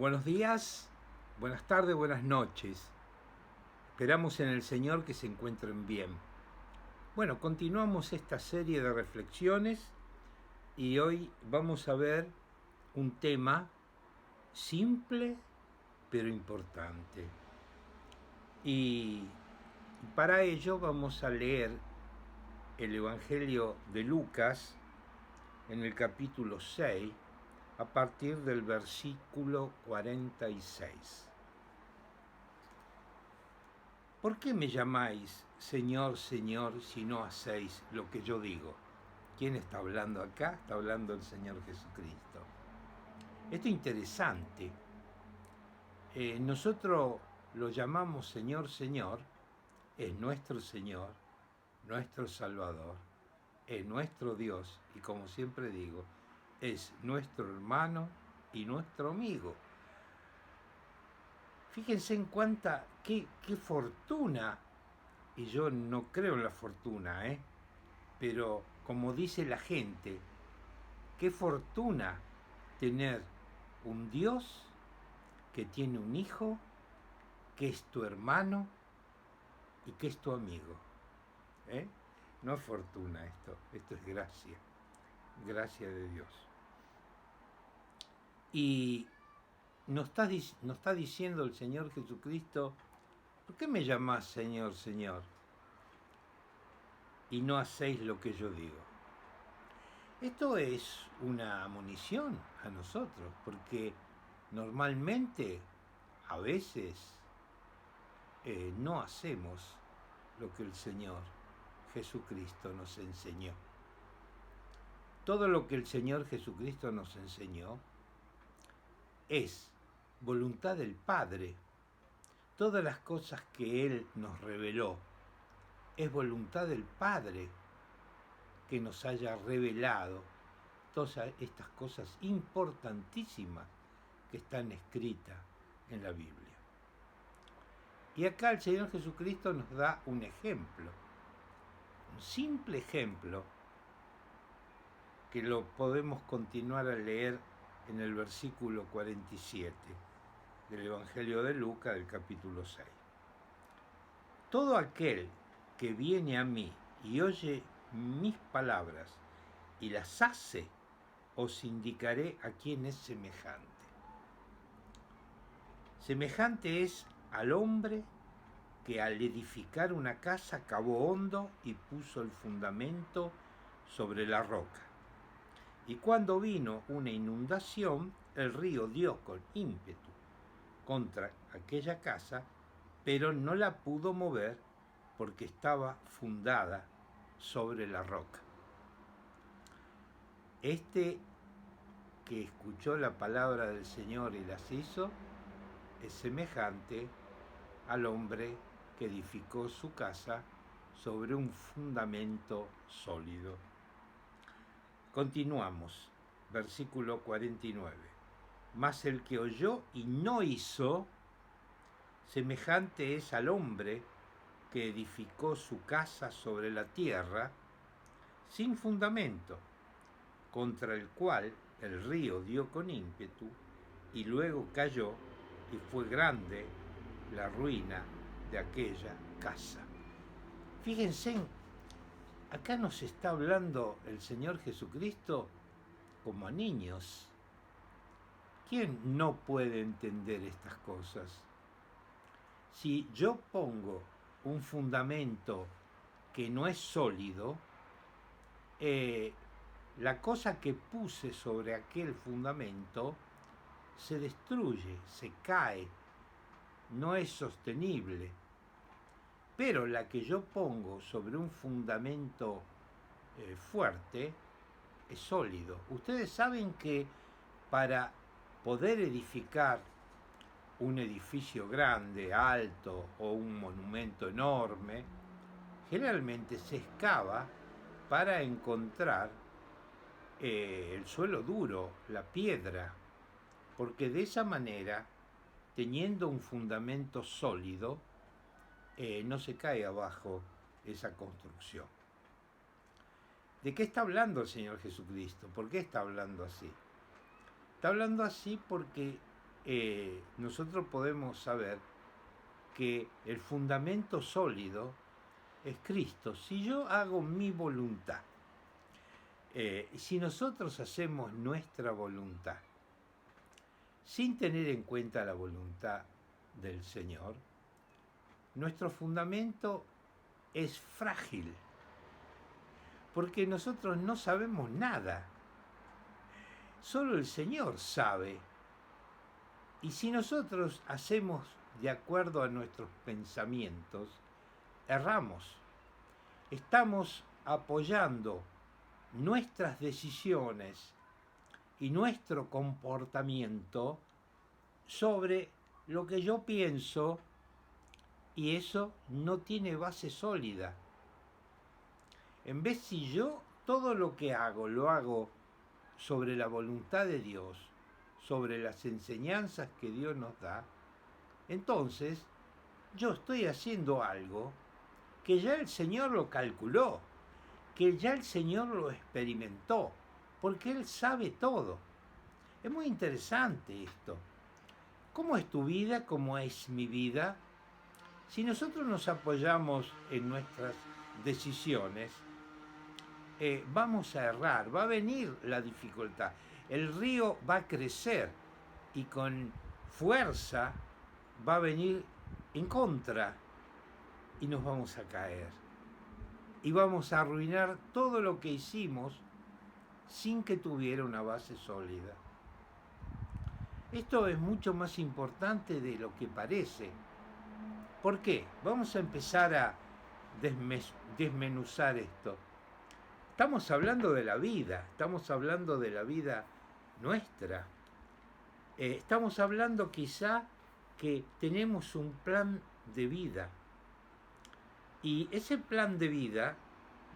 Buenos días, buenas tardes, buenas noches. Esperamos en el Señor que se encuentren bien. Bueno, continuamos esta serie de reflexiones y hoy vamos a ver un tema simple pero importante. Y para ello vamos a leer el Evangelio de Lucas en el capítulo 6 a partir del versículo 46. ¿Por qué me llamáis Señor, Señor, si no hacéis lo que yo digo? ¿Quién está hablando acá? Está hablando el Señor Jesucristo. Esto es interesante. Nosotros lo llamamos Señor, Señor, es nuestro Señor, nuestro Salvador, es nuestro Dios y como siempre digo, es nuestro hermano y nuestro amigo. Fíjense en qué fortuna, y yo no creo en la fortuna, pero como dice la gente, qué fortuna tener un Dios que tiene un hijo, que es tu hermano y que es tu amigo. No es fortuna esto es gracia, gracia de Dios. Y nos está diciendo el Señor Jesucristo, ¿por qué me llamás Señor, Señor? Y no hacéis lo que yo digo. Esto es una munición a nosotros, porque normalmente, a veces, no hacemos lo que el Señor Jesucristo nos enseñó. Todo lo que el Señor Jesucristo nos enseñó es voluntad del Padre. Todas las cosas que Él nos reveló es voluntad del Padre que nos haya revelado todas estas cosas importantísimas que están escritas en la Biblia. Y acá el Señor Jesucristo nos da un ejemplo, un simple ejemplo, que lo podemos continuar a leer en el versículo 47 del Evangelio de Lucas, del capítulo 6. Todo aquel que viene a mí y oye mis palabras y las hace, os indicaré a quién es semejante. Semejante es al hombre que al edificar una casa cavó hondo y puso el fundamento sobre la roca. Y cuando vino una inundación, el río dio con ímpetu contra aquella casa, pero no la pudo mover porque estaba fundada sobre la roca. Este que escuchó la palabra del Señor y las hizo, es semejante al hombre que edificó su casa sobre un fundamento sólido. Continuamos, versículo 49. Mas el que oyó y no hizo, semejante es al hombre que edificó su casa sobre la tierra, sin fundamento, contra el cual el río dio con ímpetu, y luego cayó, y fue grande la ruina de aquella casa. Fíjense, acá nos está hablando el Señor Jesucristo como a niños. ¿Quién no puede entender estas cosas? Si yo pongo un fundamento que no es sólido, la cosa que puse sobre aquel fundamento se destruye, se cae, no es sostenible. Pero la que yo pongo sobre un fundamento fuerte es sólido. Ustedes saben que para poder edificar un edificio grande, alto o un monumento enorme, generalmente se excava para encontrar el suelo duro, la piedra, porque de esa manera, teniendo un fundamento sólido, no se cae abajo esa construcción. ¿De qué está hablando el Señor Jesucristo? ¿Por qué está hablando así? Está hablando así porque nosotros podemos saber que el fundamento sólido es Cristo. Si yo hago mi voluntad, si nosotros hacemos nuestra voluntad, sin tener en cuenta la voluntad del Señor, nuestro fundamento es frágil, porque nosotros no sabemos nada. Solo el Señor sabe. Y si nosotros hacemos de acuerdo a nuestros pensamientos, erramos. Estamos apoyando nuestras decisiones y nuestro comportamiento sobre lo que yo pienso, y eso no tiene base sólida. En vez, si yo todo lo que hago lo hago sobre la voluntad de Dios, sobre las enseñanzas que Dios nos da, entonces yo estoy haciendo algo que ya el Señor lo calculó, que ya el Señor lo experimentó, porque Él sabe todo. Es muy interesante esto. ¿Cómo es tu vida? ¿Cómo es mi vida? Si nosotros nos apoyamos en nuestras decisiones, vamos a errar, va a venir la dificultad. El río va a crecer y con fuerza va a venir en contra y nos vamos a caer. Y vamos a arruinar todo lo que hicimos sin que tuviera una base sólida. Esto es mucho más importante de lo que parece. ¿Por qué? Vamos a empezar a desmenuzar esto. Estamos hablando de la vida, estamos hablando de la vida nuestra. Estamos hablando quizá que tenemos un plan de vida. Y ese plan de vida,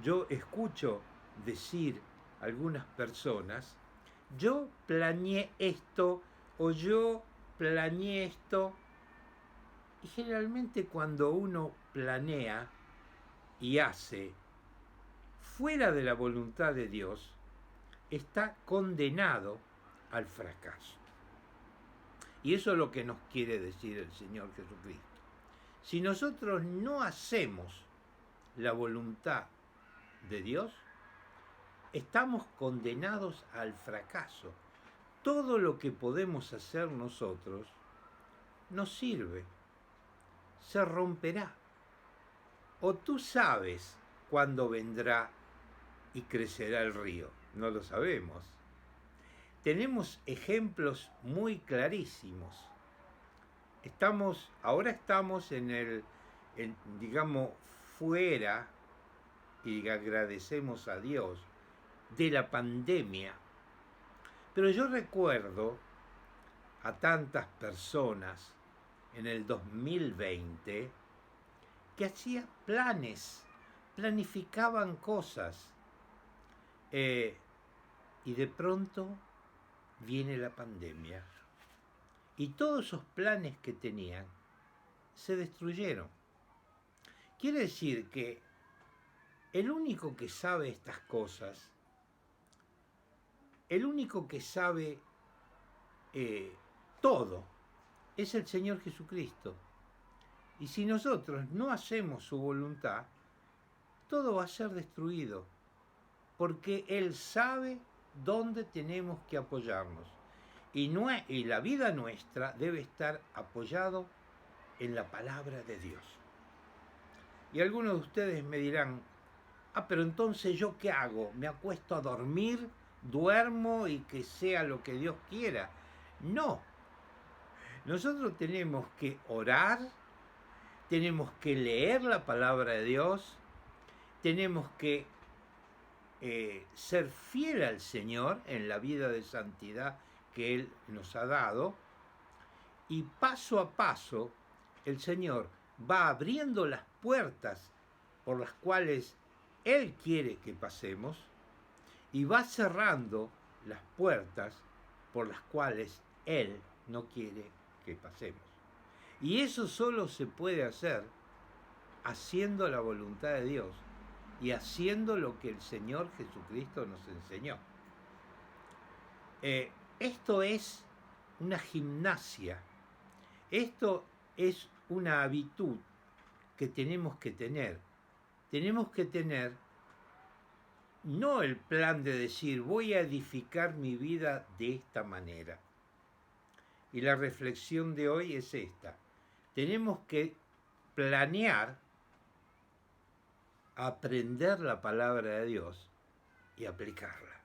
yo escucho decir a algunas personas, yo planeé esto o yo planeé esto. Y generalmente cuando uno planea y hace fuera de la voluntad de Dios, está condenado al fracaso. Y eso es lo que nos quiere decir el Señor Jesucristo. Si nosotros no hacemos la voluntad de Dios, estamos condenados al fracaso. Todo lo que podemos hacer nosotros no sirve, se romperá. O tú sabes cuándo vendrá y crecerá el río, no lo sabemos. Tenemos ejemplos muy clarísimos. Ahora estamos digamos, fuera, y agradecemos a Dios, de la pandemia. Pero yo recuerdo a tantas personas en el 2020 que hacían planes, planificaban cosas, y de pronto viene la pandemia y todos esos planes que tenían se destruyeron. Quiere decir que el único que sabe estas cosas, el único que sabe todo, es el Señor Jesucristo. Y si nosotros no hacemos su voluntad, todo va a ser destruido, porque Él sabe dónde tenemos que apoyarnos. Y la vida nuestra debe estar apoyado en la palabra de Dios. Y algunos de ustedes me dirán, pero entonces ¿yo qué hago? ¿Me acuesto a dormir, duermo y que sea lo que Dios quiera? No. Nosotros tenemos que orar, tenemos que leer la palabra de Dios, tenemos que ser fiel al Señor en la vida de santidad que Él nos ha dado, y paso a paso el Señor va abriendo las puertas por las cuales Él quiere que pasemos y va cerrando las puertas por las cuales Él no quiere que pasemos. Y eso solo se puede hacer haciendo la voluntad de Dios y haciendo lo que el Señor Jesucristo nos enseñó. Esto es una gimnasia. Esto es una habitud que tenemos que tener. Tenemos que tener no el plan de decir voy a edificar mi vida de esta manera. Y la reflexión de hoy es esta. Tenemos que planear, aprender la palabra de Dios y aplicarla.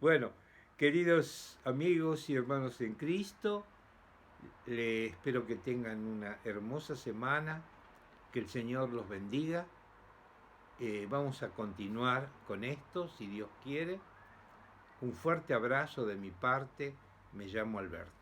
Bueno, queridos amigos y hermanos en Cristo, espero que tengan una hermosa semana, que el Señor los bendiga. Vamos a continuar con esto, si Dios quiere. Un fuerte abrazo de mi parte, me llamo Alberto.